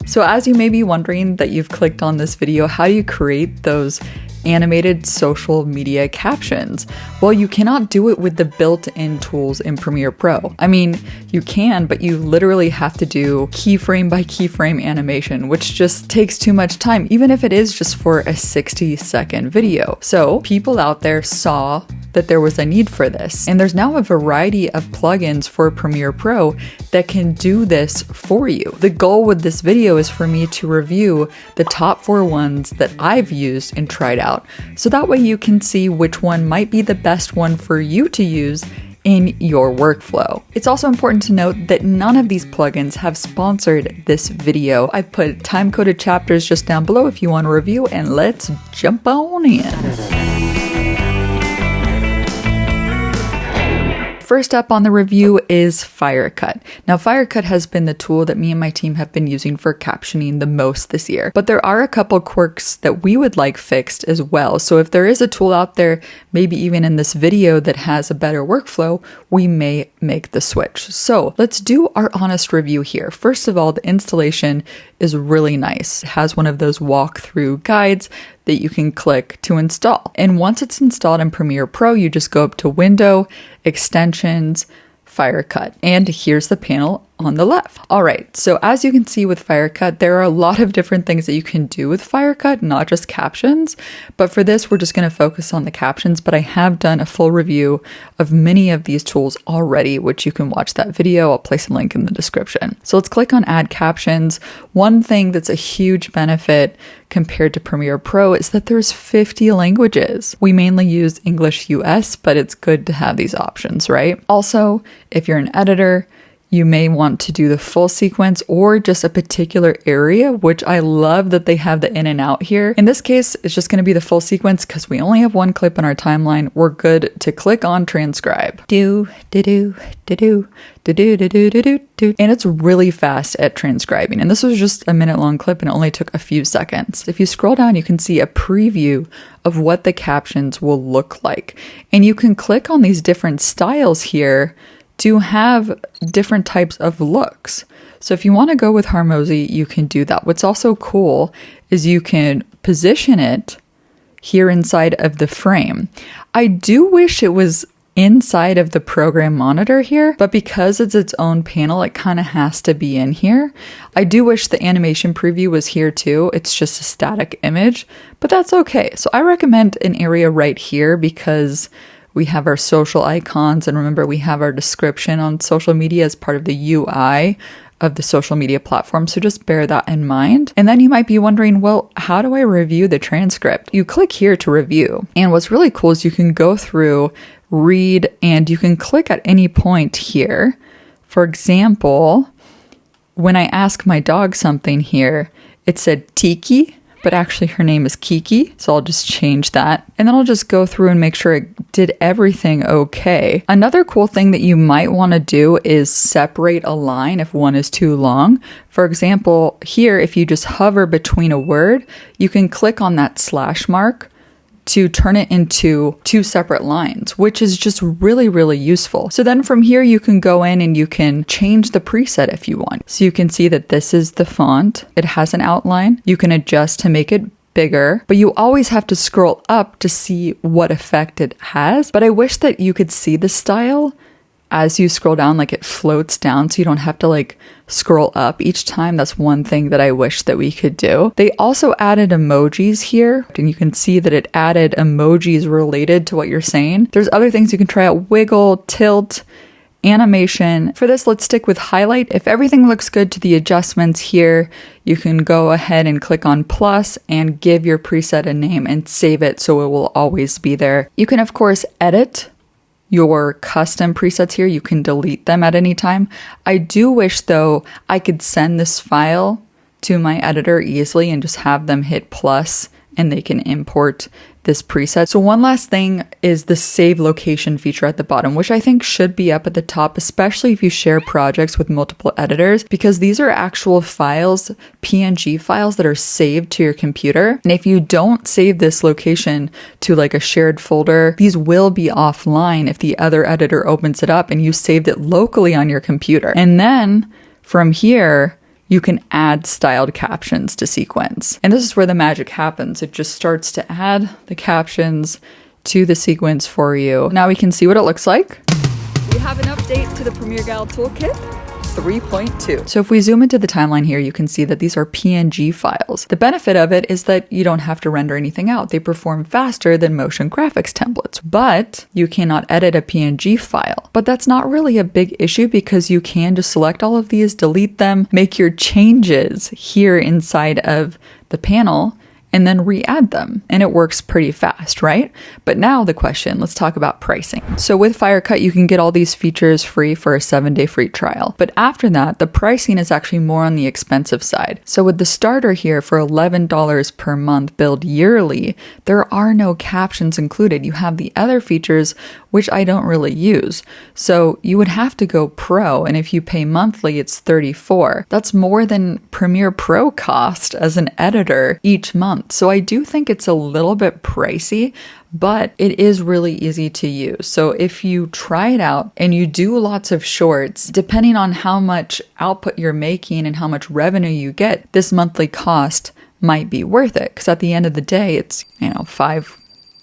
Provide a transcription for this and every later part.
So as you may be wondering that you've clicked on this video, how do you create those animated social media captions? Well, you cannot do it with the built-in tools in Premiere Pro. I mean, you can, but you literally have to do keyframe by keyframe animation, which just takes too much time, even if it is just for a 60-second video. So people out there saw that there was a need for this, and there's now a variety of plugins for Premiere Pro that can do this for you. The goal with this video is for me to review the top 4 ones that I've used and tried out, so that way you can see which one might be the best one for you to use in your workflow. It's also important to note that none of these plugins have sponsored this video. I've put time-coded chapters just down below if you want to review, and let's jump on in. First up on the review is Firecut. Now, Firecut has been the tool that me and my team have been using for captioning the most this year, but there are a couple quirks that we would like fixed as well. So if there is a tool out there, maybe even in this video, that has a better workflow, we may make the switch. So let's do our honest review here. First of all, the installation is really nice. It has one of those walkthrough guides that you can click to install. And once it's installed in Premiere Pro, you just go up to Window, Extensions, Firecut. And here's the panel on the left. All right, so as you can see with Firecut, there are a lot of different things that you can do with Firecut, not just captions. But for this, we're just going to focus on the captions. But I have done a full review of many of these tools already, which you can watch that video. I'll place a link in the description. So let's click on Add Captions. One thing that's a huge benefit compared to Premiere Pro is that there's 50 languages. We mainly use English US, but it's good to have these options, right? Also, if you're an editor, you may want to do the full sequence or just a particular area, which I love that they have the in and out here. In this case, it's just going to be the full sequence because we only have one clip on our timeline. We're good to click on transcribe. And it's really fast at transcribing. And this was just a minute-long clip and it only took a few seconds. If you scroll down, you can see a preview of what the captions will look like. And you can click on these different styles here to have different types of looks. So if you want to go with Harmozy, you can do that. What's also cool is you can position it here inside of the frame. I do wish it was inside of the program monitor here, but because it's its own panel, it kind of has to be in here. I do wish the animation preview was here too. It's just a static image, but that's okay. So I recommend an area right here because we have our social icons, and remember, we have our description on social media as part of the UI of the social media platform, so just bear that in mind. And then you might be wondering, well, how do I review the transcript? You click here to review, and what's really cool is you can go through, read, and you can click at any point here. For example, when I ask my dog something here, it said Tiki, but actually her name is Kiki, so I'll just change that. And then I'll just go through and make sure it did everything okay. Another cool thing that you might want to do is separate a line if one is too long. For example, here, if you just hover between a word, you can click on that slash mark to turn it into 2 separate lines, which is just really, really useful. So then from here, you can go in and you can change the preset if you want. So you can see that this is the font. It has an outline. You can adjust to make it bigger, but you always have to scroll up to see what effect it has. But I wish that you could see the style as you scroll down, like it floats down, so you don't have to like scroll up each time. That's one thing that I wish that we could do. They also added emojis here, and you can see that it added emojis related to what you're saying. There's other things you can try out: wiggle, tilt, animation. For this, let's stick with highlight. If everything looks good to the adjustments here, you can go ahead and click on plus and give your preset a name and save it so it will always be there. You can, of course, edit your custom presets here. You can delete them at any time. I do wish, though, I could send this file to my editor easily and just have them hit plus and they can import this preset. So one last thing is the save location feature at the bottom, which I think should be up at the top, especially if you share projects with multiple editors, because these are actual files, PNG files that are saved to your computer. And if you don't save this location to like a shared folder, these will be offline if the other editor opens it up and you saved it locally on your computer. And then from here, you can add styled captions to sequence. And this is where the magic happens. It just starts to add the captions to the sequence for you. Now we can see what it looks like. We have an update to the Premiere Gal Toolkit 3.2. So if we zoom into the timeline here, you can see that these are PNG files. The benefit of it is that you don't have to render anything out. They perform faster than motion graphics templates, but you cannot edit a PNG file. But that's not really a big issue because you can just select all of these, delete them, make your changes here inside of the panel, and then re-add them. And it works pretty fast, right? But now the question, let's talk about pricing. So with Firecut, you can get all these features free for a 7-day free trial. But after that, the pricing is actually more on the expensive side. So with the starter here for $11 per month billed yearly, there are no captions included. You have the other features, which I don't really use. So you would have to go pro, and if you pay monthly, it's $34. That's more than Premiere Pro cost as an editor each month. So I do think it's a little bit pricey, but it is really easy to use. So if you try it out and you do lots of shorts, depending on how much output you're making and how much revenue you get, this monthly cost might be worth it. Because at the end of the day, it's,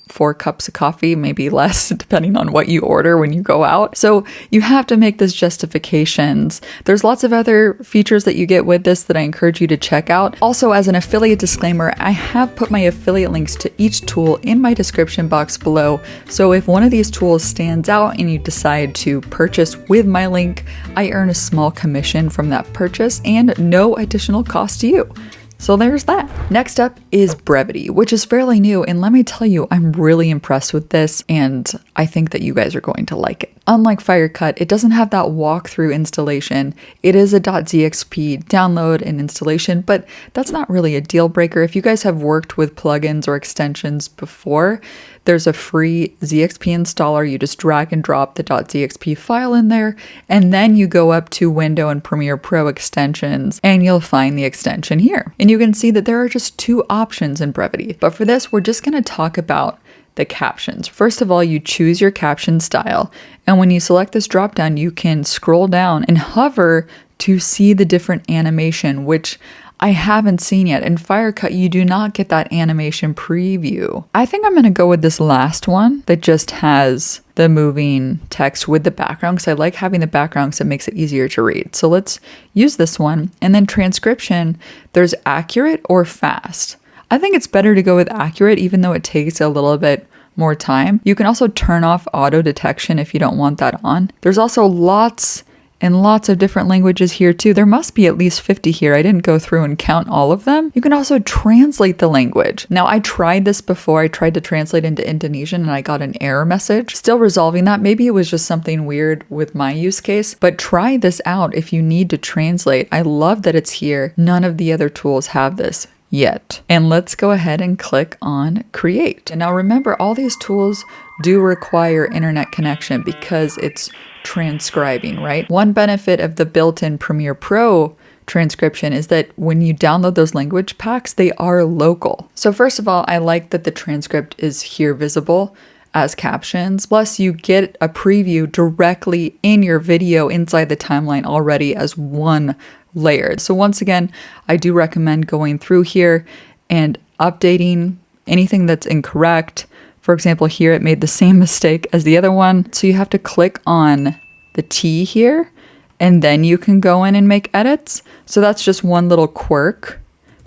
4 cups of coffee, maybe less, depending on what you order when you go out. So you have to make those justifications. There's lots of other features that you get with this that I encourage you to check out. Also, as an affiliate disclaimer, I have put my affiliate links to each tool in my description box below. So if one of these tools stands out and you decide to purchase with my link, I earn a small commission from that purchase and no additional cost to you. So there's that. Next up is Brevidy, which is fairly new, and let me tell you, I'm really impressed with this, and I think that you guys are going to like it. Unlike Firecut, it doesn't have that walkthrough installation. It is a .zxp download and installation, but that's not really a deal breaker. If you guys have worked with plugins or extensions before, there's a free ZXP installer. You just drag and drop the .zxp file in there, and then you go up to Window and Premiere Pro extensions, and you'll find the extension here. And you can see that there are just 2 options in Brevidy. But for this, we're just going to talk about the captions. First of all, you choose your caption style, and when you select this dropdown, you can scroll down and hover to see the different animation, which I haven't seen yet. In Firecut, you do not get that animation preview. I think I'm going to go with this last one that just has the moving text with the background, because I like having the background because it makes it easier to read. So let's use this one. And then transcription, there's accurate or fast. I think it's better to go with accurate, even though it takes a little bit more time. You can also turn off auto detection if you don't want that on. There's also lots and lots of different languages here too. There must be at least 50 here. I didn't go through and count all of them. You can also translate the language. Now, I tried this before. I tried to translate into Indonesian and I got an error message. Still resolving that. Maybe it was just something weird with my use case, but try this out if you need to translate. I love that it's here. None of the other tools have this yet. And let's go ahead and click on create. And now remember, all these tools do require internet connection because it's transcribing, right? One benefit of the built-in Premiere Pro transcription is that when you download those language packs, they are local. So first of all, I like that the transcript is here visible as captions. Plus, you get a preview directly in your video inside the timeline already as one layer. So once again, I do recommend going through here and updating anything that's incorrect. For example, here it made the same mistake as the other one. So you have to click on the T here, and then you can go in and make edits. So that's just one little quirk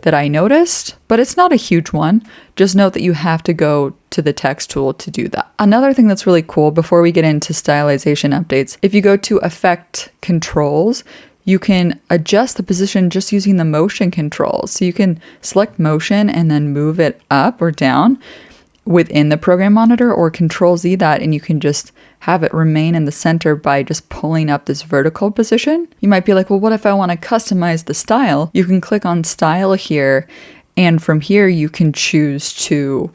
that I noticed, but it's not a huge one. Just note that you have to go to the text tool to do that. Another thing that's really cool before we get into stylization updates, if you go to Effect Controls, you can adjust the position just using the motion controls. So you can select motion and then move it up or down within the program monitor, or Control Z that, and you can just have it remain in the center by just pulling up this vertical position. You might be like, well, what if I want to customize the style? You can click on style here, and from here you can choose to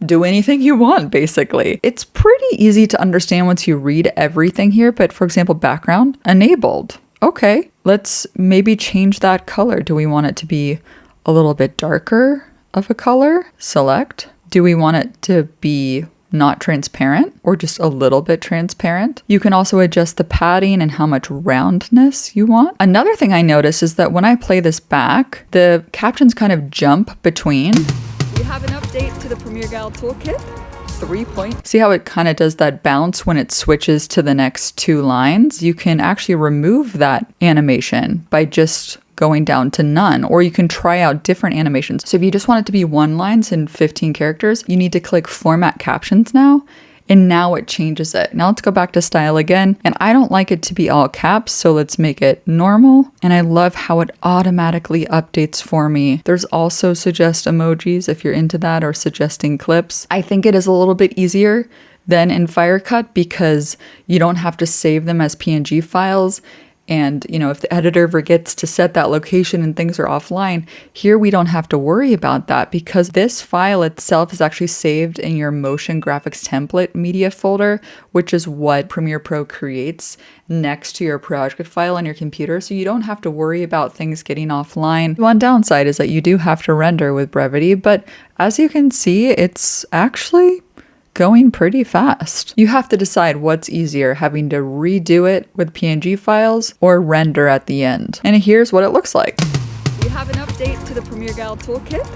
do anything you want, basically. It's pretty easy to understand once you read everything here, but for example, background enabled. Okay, let's maybe change that color. Do we want it to be a little bit darker of a color? Select. Do we want it to be not transparent or just a little bit transparent. You can also adjust the padding and how much roundness you want. Another thing I noticed is that when I play this back, the captions kind of jump between. We have an update to the Premiere Gal toolkit. 3 point. See how it kind of does that bounce when it switches to the next 2 lines? You can actually remove that animation by just going down to none, or you can try out different animations. So if you just want it to be 1 lines and 15 characters, you need to click Format Captions now, and now it changes it. Now let's go back to style again, and I don't like it to be all caps, so let's make it normal. And I love how it automatically updates for me. There's also suggest emojis if you're into that, or suggesting clips. I think it is a little bit easier than in Firecut because you don't have to save them as PNG files. And, you know, if the editor forgets to set that location and things are offline, here we don't have to worry about that because this file itself is actually saved in your motion graphics template media folder, which is what Premiere Pro creates next to your project file on your computer. So you don't have to worry about things getting offline. One downside is that you do have to render with Brevity, but as you can see, it's actually going pretty fast. You have to decide what's easier, having to redo it with PNG files or render at the end. And here's what it looks like. We have an update to the Premiere Gal toolkit.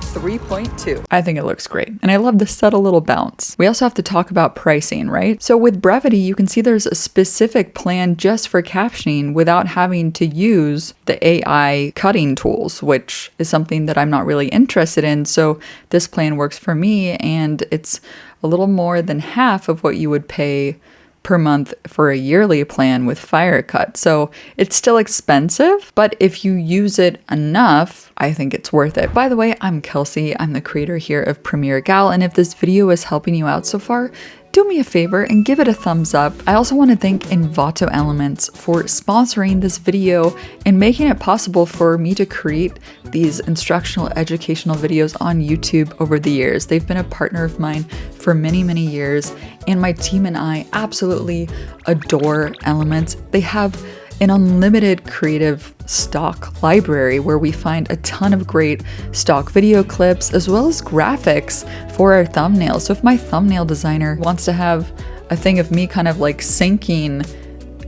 3.2. I think it looks great. And I love the subtle little bounce. We also have to talk about pricing, right? So with Brevity, you can see there's a specific plan just for captioning without having to use the AI cutting tools, which is something that I'm not really interested in. So this plan works for me, and it's a little more than half of what you would pay per month for a yearly plan with Firecut. So it's still expensive, but if you use it enough, I think it's worth it. By the way, I'm Kelsey. I'm the creator here of Premiere Gal, and if this video is helping you out so far, do me a favor and give it a thumbs up. I also want to thank Envato Elements for sponsoring this video and making it possible for me to create these instructional educational videos on YouTube over the years. They've been a partner of mine for many, many years, and my team and I absolutely adore Elements. They have an unlimited creative stock library where we find a ton of great stock video clips as well as graphics for our thumbnails. So if my thumbnail designer wants to have a thing of me kind of like sinking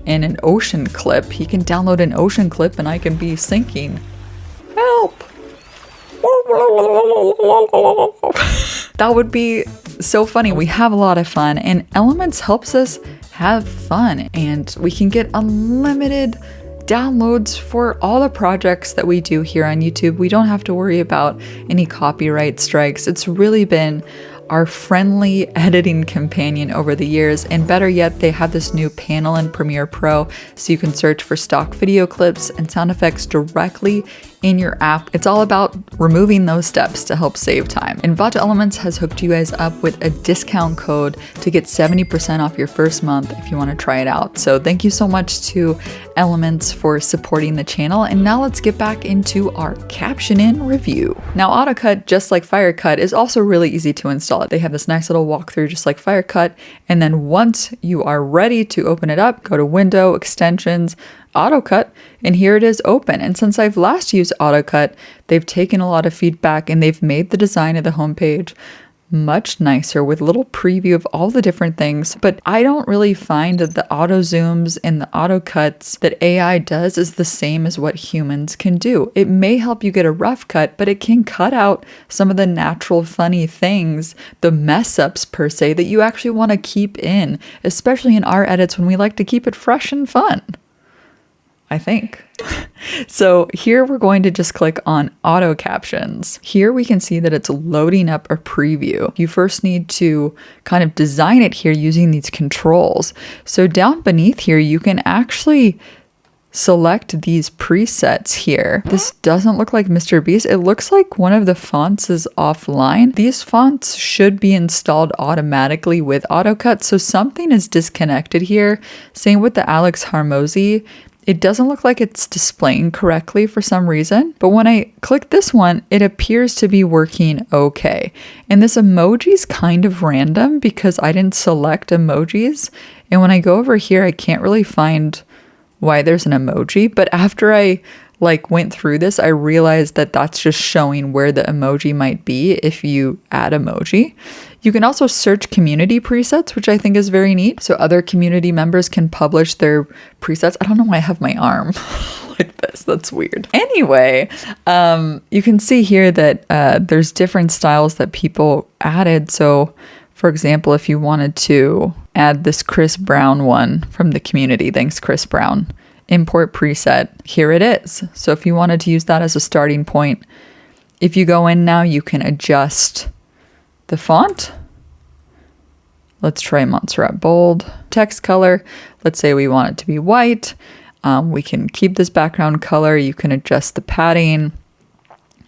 in an ocean clip, he can download an ocean clip and I can be sinking. Help! That would be so funny. We have a lot of fun, and Elements helps us have fun, and we can get unlimited downloads for all the projects that we do here on YouTube. We don't have to worry about any copyright strikes. It's really been our friendly editing companion over the years, and better yet, they have this new panel in Premiere Pro so you can search for stock video clips and sound effects directly in your app. It's all about removing those steps to help save time. Envato Elements has hooked you guys up with a discount code to get 70% off your first month if you want to try it out. So thank you so much to Elements for supporting the channel. And now let's get back into our captioning review. Now Autocut, just like Firecut, is also really easy to install. They have this nice little walkthrough just like Firecut. And then once you are ready to open it up, go to Window, Extensions, Autocut, and here it is open. And since I've last used Autocut, they've taken a lot of feedback and they've made the design of the homepage much nicer with a little preview of all the different things. But I don't really find that the auto zooms and the auto cuts that AI does is the same as what humans can do. It may help you get a rough cut, but it can cut out some of the natural funny things, the mess ups per se, that you actually want to keep in, especially in our edits when we like to keep it fresh and fun, I think. So here we're going to just click on auto captions. Here we can see that it's loading up a preview. You first need to kind of design it here using these controls. So down beneath here, you can actually select these presets here. This doesn't look like Mr. Beast. It looks like one of the fonts is offline. These fonts should be installed automatically with Autocut, so something is disconnected here. Same with the Alex Hormozi. It doesn't look like it's displaying correctly for some reason, but when I click this one, it appears to be working okay. And this emoji is kind of random because I didn't select emojis. And when I go over here, I can't really find why there's an emoji, but after I like went through this, I realized that that's just showing where the emoji might be if you add emoji. You can also search community presets, which I think is very neat. So other community members can publish their presets. I don't know why I have my arm like this. That's weird. Anyway, you can see here that there's different styles that people added. So for example, if you wanted to add this Chris Brown one from the community, thanks Chris Brown, import preset, here it is. So if you wanted to use that as a starting point, if you go in now, you can adjust the font. Let's try Montserrat Bold. Text color, let's say we want it to be white. We can keep this background color. You can adjust the padding.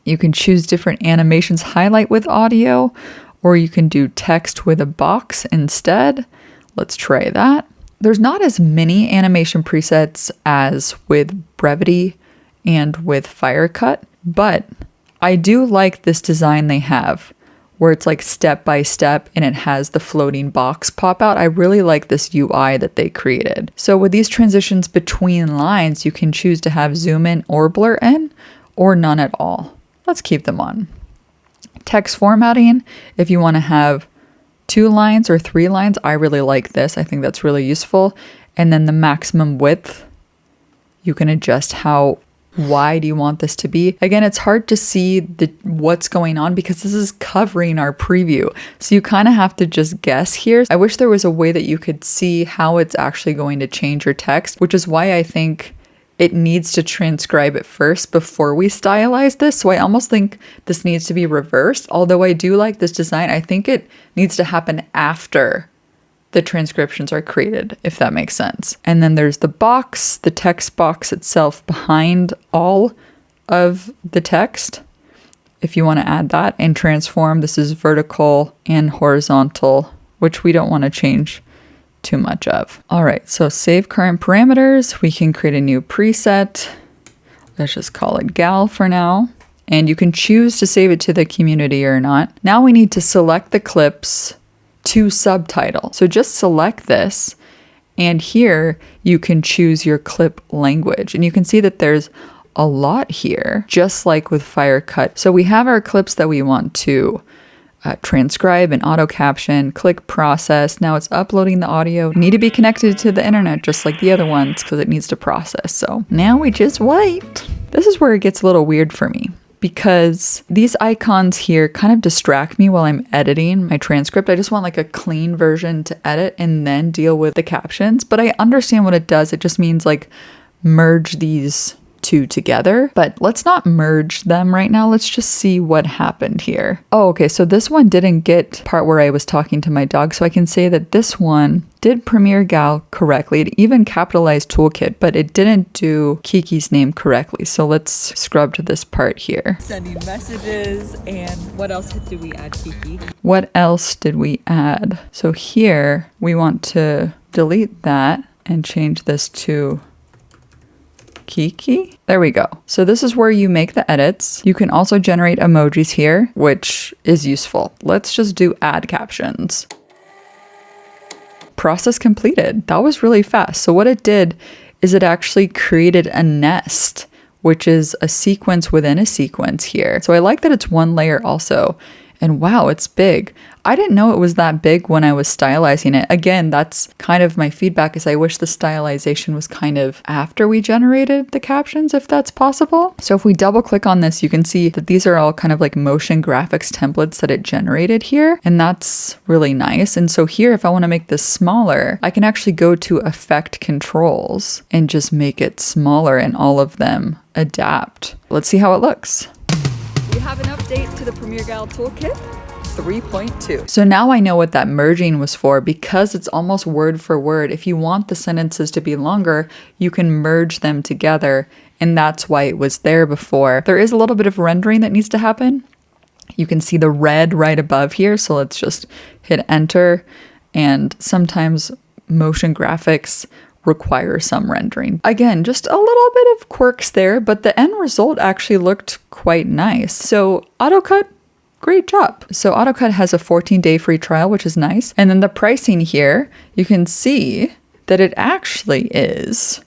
You can choose different animations, highlight with audio, or you can do text with a box instead. Let's try that. There's not as many animation presets as with Brevidy and with Firecut, but I do like this design they have where it's like step by step and it has the floating box pop out. I really like this UI that they created. So with these transitions between lines, you can choose to have zoom in or blur in or none at all. Let's keep them on. Text formatting, if you want to have 2 lines or 3 lines, I really like this. I think that's really useful. And then the maximum width, you can adjust how wide you want this to be. Again, it's hard to see what's going on because this is covering our preview. So you kind of have to just guess here. I wish there was a way that you could see how it's actually going to change your text, which is why I think it needs to transcribe it first before we stylize this. So I almost think this needs to be reversed. Although I do like this design, I think it needs to happen after the transcriptions are created, if that makes sense. And then there's the box, the text box itself behind all of the text. If you want to add that and transform, this is vertical and horizontal, which we don't want to change too much of. All right, so save current parameters. We can create a new preset. Let's just call it gal for now. And you can choose to save it to the community or not. Now we need to select the clips to subtitle. So just select this, and here you can choose your clip language. And you can see that there's a lot here, just like with Firecut. So we have our clips that we want to transcribe and auto caption, click process. Now it's uploading the audio. You need to be connected to the internet just like the other ones because it needs to process. So now we just wait. This is where it gets a little weird for me because these icons here kind of distract me while I'm editing my transcript. I just want like a clean version to edit and then deal with the captions. But I understand what it does. It just means like merge these 2 together, but let's not merge them right now. Let's just see what happened here. Oh, okay. So this one didn't get part where I was talking to my dog. So I can say that this one did Premiere Gal correctly. It even capitalized Toolkit, but it didn't do Kiki's name correctly. So let's scrub to this part here. Sending messages. And what else did we add, Kiki? What else did we add? So here we want to delete that and change this to Kiki. There we go. So this is where you make the edits. You can also generate emojis here, which is useful. Let's just do add captions. Process completed. That was really fast. So what it did is it actually created a nest, which is a sequence within a sequence here. So I like that it's 1 layer also. And wow, it's big. I didn't know it was that big when I was stylizing it. Again, that's kind of my feedback is I wish the stylization was kind of after we generated the captions, if that's possible. So if we double click on this, you can see that these are all kind of like motion graphics templates that it generated here. And that's really nice. And so here, if I want to make this smaller, I can actually go to Effect Controls and just make it smaller and all of them adapt. Let's see how it looks. We have an update to the Premiere Gal Toolkit 3.2. So now I know what that merging was for because it's almost word for word. If you want the sentences to be longer, you can merge them together, and that's why it was there before. There is a little bit of rendering that needs to happen. You can see the red right above here, so let's just hit enter, and sometimes motion graphics require some rendering. Again, just a little bit of quirks there, but the end result actually looked quite nice. So Autocut, great job. So Autocut has a 14-day free trial, which is nice. And then the pricing here, you can see that it actually is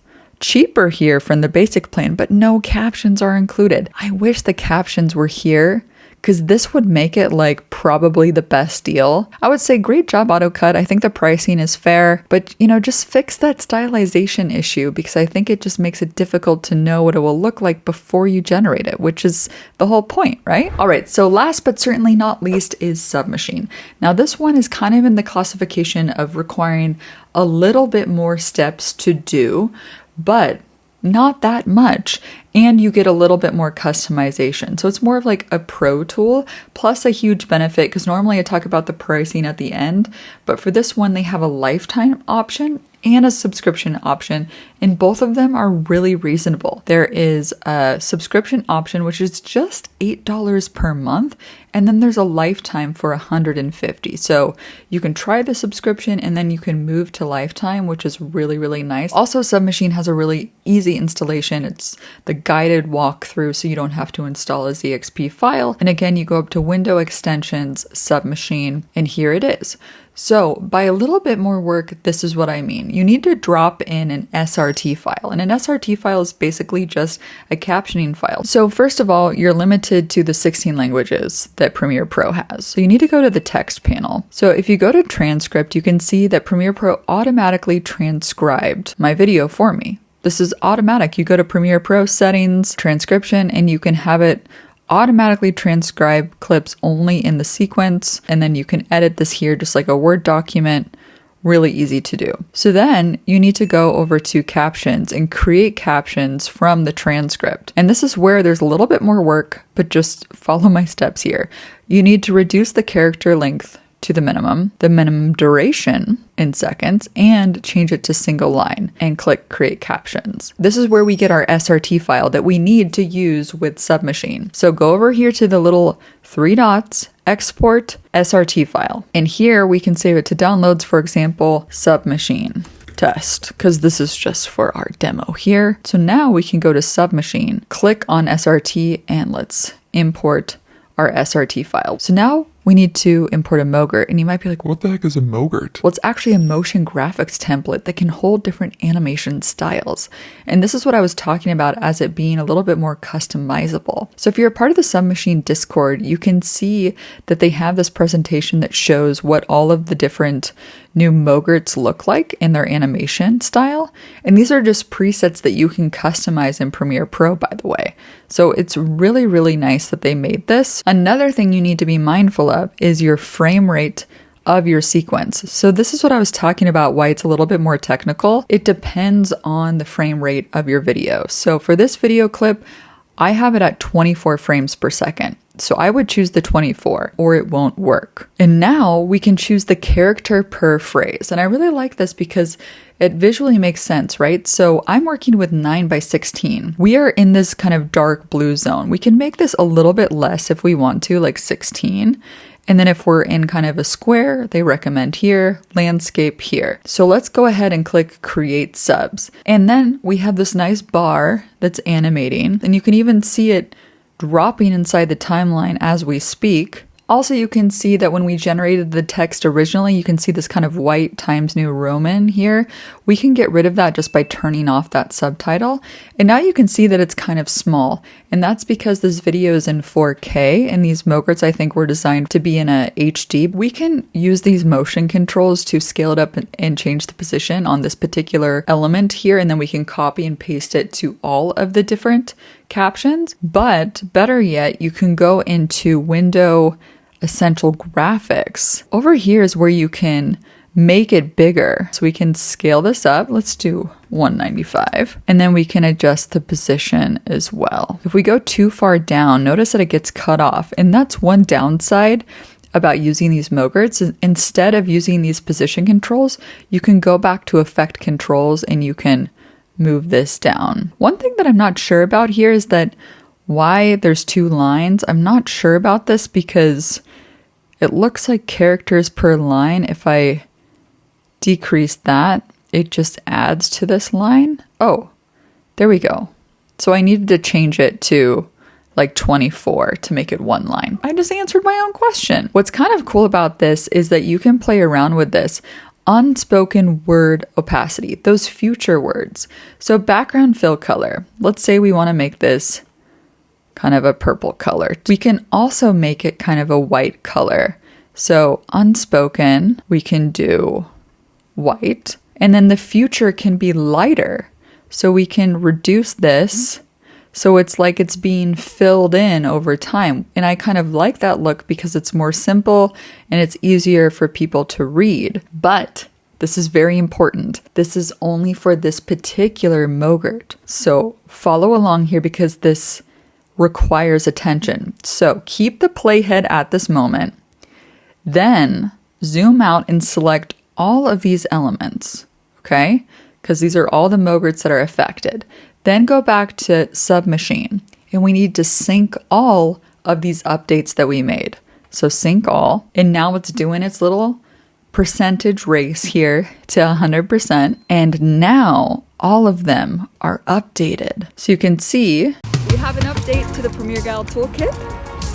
cheaper here from the basic plan, but no captions are included. I wish the captions were here, because this would make it like probably the best deal. I would say great job, Autocut. I think the pricing is fair, but just fix that stylization issue, because I think it just makes it difficult to know what it will look like before you generate it, which is the whole point, right? All right, so last but certainly not least is Submachine. Now this one is kind of in the classification of requiring a little bit more steps to do, but not that much, and you get a little bit more customization. So it's more of like a pro tool, plus a huge benefit, because normally I talk about the pricing at the end, but for this one they have a lifetime option and a subscription option, and both of them are really reasonable. There is a subscription option, which is just $8 per month, and then there's a lifetime for $150. So you can try the subscription and then you can move to lifetime, which is really, really nice. Also, Submachine has a really easy installation. It's the guided walkthrough, so you don't have to install a ZXP file. And again, you go up to Window Extensions, Submachine, and here it is. So by a little bit more work, this is what I mean. You need to drop in an SRT file, and an SRT file is basically just a captioning file. So first of all, you're limited to the 16 languages that Premiere Pro has. So you need to go to the text panel. So if you go to Transcript, you can see that Premiere Pro automatically transcribed my video for me. This is automatic. You go to Premiere Pro settings, transcription, and you can have it automatically transcribe clips only in the sequence, and then you can edit this here just like a Word document. Really easy to do. So then you need to go over to Captions and create captions from the transcript. And this is where there's a little bit more work, but just follow my steps here. You need to reduce the character length to the minimum duration in seconds, and change it to single line, and click Create Captions. This is where we get our SRT file that we need to use with Submachine. So go over here to the little 3 dots, Export SRT file. And here we can save it to downloads, for example, Submachine test, because this is just for our demo here. So now we can go to Submachine, click on SRT, and let's import our SRT file. So now we need to import a Mogrt, and you might be like, what the heck is a Mogrt? Well, it's actually a motion graphics template that can hold different animation styles. And this is what I was talking about as it being a little bit more customizable. So if you're a part of the Submachine Discord, you can see that they have this presentation that shows what all of the different new Mogurts look like in their animation style. And these are just presets that you can customize in Premiere Pro, by the way. So it's really, really nice that they made this. Another thing you need to be mindful of is your frame rate of your sequence. So this is what I was talking about, why it's a little bit more technical. It depends on the frame rate of your video. So for this video clip, I have it at 24 frames per second. So I would choose the 24 or it won't work. And now we can choose the character per phrase. And I really like this because it visually makes sense, right? So I'm working with 9:16. We are in this kind of dark blue zone. We can make this a little bit less if we want to, like 16. And then if we're in kind of a square, they recommend here, landscape here. So let's go ahead and click Create Subs. And then we have this nice bar that's animating, and you can even see it dropping inside the timeline as we speak. Also, you can see that when we generated the text originally, you can see this kind of white Times New Roman here. We can get rid of that just by turning off that subtitle. And now you can see that it's kind of small. And that's because this video is in 4K, and these Mogurts I think were designed to be in a HD. We can use these motion controls to scale it up and change the position on this particular element here, and then we can copy and paste it to all of the different captions. But better yet, you can go into Window Essential Graphics. Over here is where you can make it bigger. So we can scale this up. Let's do 195. And then we can adjust the position as well. If we go too far down, notice that it gets cut off. And that's one downside about using these Mogurts. Instead of using these position controls, you can go back to effect controls and you can move this down. One thing that I'm not sure about here is that why there's 2 lines. I'm not sure about this because it looks like characters per line. If I decrease that, it just adds to this line. Oh, there we go. So I needed to change it to like 24 to make it 1 line. I just answered my own question. What's kind of cool about this is that you can play around with this. unspoken word opacity, those future words. So background fill color, let's say we want to make this kind of a purple color. We can also make it kind of a white color. So unspoken, we can do white, and then the future can be lighter. So we can reduce this so it's like it's being filled in over time. And I kind of like that look because it's more simple and it's easier for people to read. But this is very important. This is only for this particular Mogrt. So follow along here because this requires attention. So keep the playhead at this moment. Then zoom out and select all of these elements, okay? Because these are all the Mogurts that are affected. Then go back to Submachine, and we need to sync all of these updates that we made. So sync all, and now it's doing its little percentage race here to 100%, and now all of them are updated. So you can see We have an update to the Premiere Gal Toolkit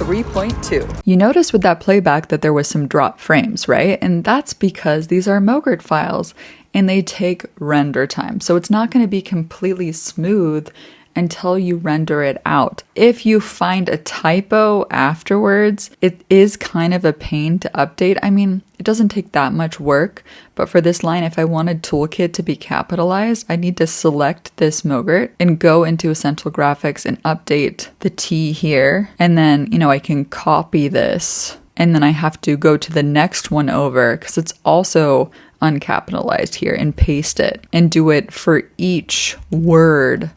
3.2. You notice with that playback that there was some drop frames, right? And that's because these are Mogrt files and they take render time. So it's not going to be completely smooth until you render it out. If you find a typo afterwards, it is kind of a pain to update. I mean, it doesn't take that much work, but for this line, if I wanted toolkit to be capitalized, I need to select this Mogrt and go into Essential Graphics and update the T here. And then, I can copy this and then I have to go to the next one over because it's also uncapitalized here and paste it and do it for each word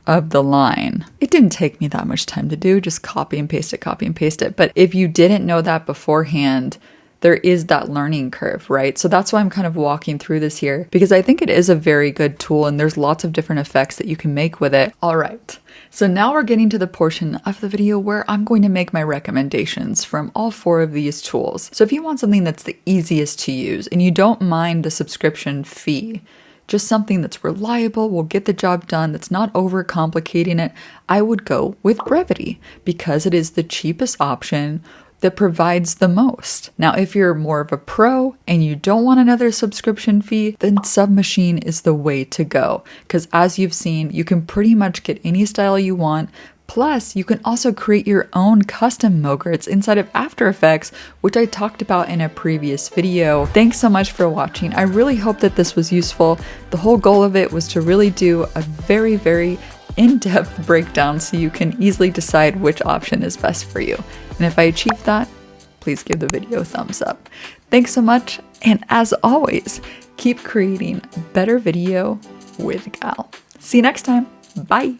of the line. It didn't take me that much time to do, just copy and paste it. But if you didn't know that beforehand, there is that learning curve, right? So that's why I'm kind of walking through this here because I think it is a very good tool and there's lots of different effects that you can make with it. All right. So now we're getting to the portion of the video where I'm going to make my recommendations from all 4 of these tools. So if you want something that's the easiest to use and you don't mind the subscription fee, just something that's reliable, will get the job done, that's not overcomplicating it, I would go with Brevidy because it is the cheapest option that provides the most. Now, if you're more of a pro and you don't want another subscription fee, then Submachine is the way to go. Because as you've seen, you can pretty much get any style you want. Plus, you can also create your own custom Mogurts inside of After Effects, which I talked about in a previous video. Thanks so much for watching. I really hope that this was useful. The whole goal of it was to really do a very, very in-depth breakdown so you can easily decide which option is best for you. And if I achieved that, please give the video a thumbs up. Thanks so much, and as always, keep creating better video with Gal. See you next time. Bye.